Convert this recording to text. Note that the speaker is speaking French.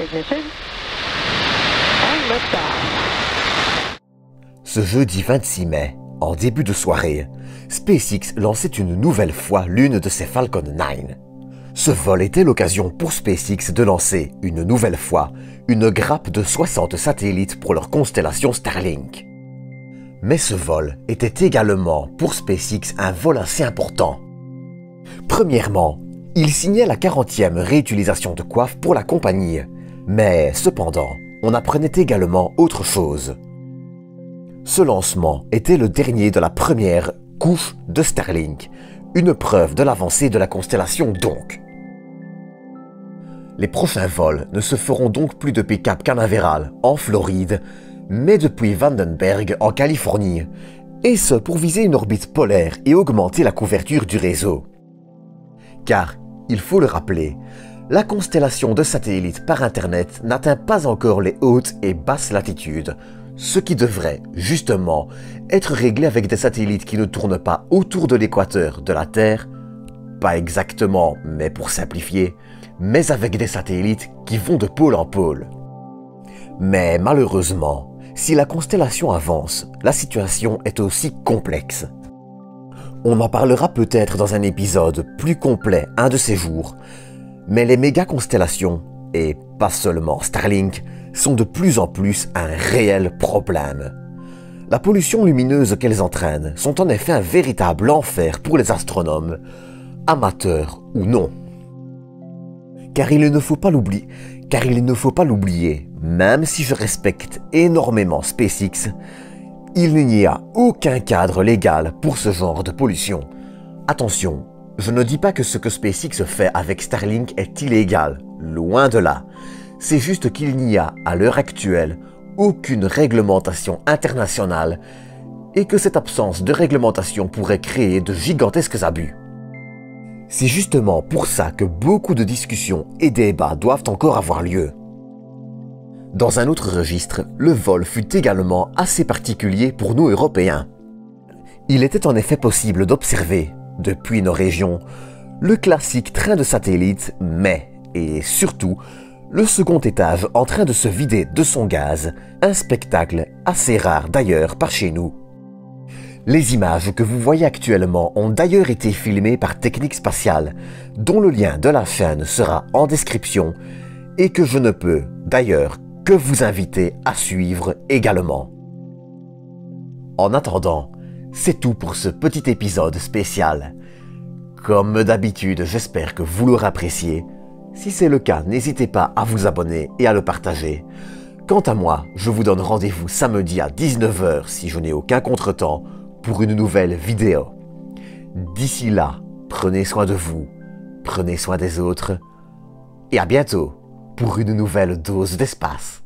Ignition. And liftoff. Ce jeudi 26 mai, en début de soirée, SpaceX lançait une nouvelle fois l'une de ses Falcon 9. Ce vol était l'occasion pour SpaceX de lancer, une nouvelle fois, une grappe de 60 satellites pour leur constellation Starlink. Mais ce vol était également, pour SpaceX, un vol assez important. Premièrement, il signait la 40e réutilisation de coiffe pour la compagnie. Mais cependant, on apprenait également autre chose. Ce lancement était le dernier de la première couche de Starlink, une preuve de l'avancée de la constellation donc. Les prochains vols ne se feront donc plus depuis Cap Canaveral, en Floride, mais depuis Vandenberg, en Californie, et ce pour viser une orbite polaire et augmenter la couverture du réseau. Car, il faut le rappeler, la constellation de satellites par Internet n'atteint pas encore les hautes et basses latitudes, ce qui devrait, justement, être réglé avec des satellites qui ne tournent pas autour de l'équateur de la Terre, pas exactement, mais pour simplifier, mais avec des satellites qui vont de pôle en pôle. Mais malheureusement, si la constellation avance, la situation est aussi complexe. On en parlera peut-être dans un épisode plus complet un de ces jours, mais les méga-constellations, et pas seulement Starlink, sont de plus en plus un réel problème. La pollution lumineuse qu'elles entraînent sont en effet un véritable enfer pour les astronomes, amateurs ou non. Car il ne faut pas l'oublier, même si je respecte énormément SpaceX, il n'y a aucun cadre légal pour ce genre de pollution. Attention, je ne dis pas que ce que SpaceX fait avec Starlink est illégal, loin de là. C'est juste qu'il n'y a, à l'heure actuelle, aucune réglementation internationale et que cette absence de réglementation pourrait créer de gigantesques abus. C'est justement pour ça que beaucoup de discussions et débats doivent encore avoir lieu. Dans un autre registre, le vol fut également assez particulier pour nous Européens. Il était en effet possible d'observer, depuis nos régions, le classique train de satellite, mais, et surtout, le second étage en train de se vider de son gaz, un spectacle assez rare d'ailleurs par chez nous. Les images que vous voyez actuellement ont d'ailleurs été filmées par Technique Spatiale, dont le lien de la chaîne sera en description et que je ne peux, d'ailleurs, que vous inviter à suivre également. En attendant, c'est tout pour ce petit épisode spécial. Comme d'habitude, j'espère que vous l'aurez apprécié. Si c'est le cas, n'hésitez pas à vous abonner et à le partager. Quant à moi, je vous donne rendez-vous samedi à 19 h si je n'ai aucun contretemps pour une nouvelle vidéo. D'ici là, prenez soin de vous, prenez soin des autres et à bientôt pour une nouvelle dose d'espace.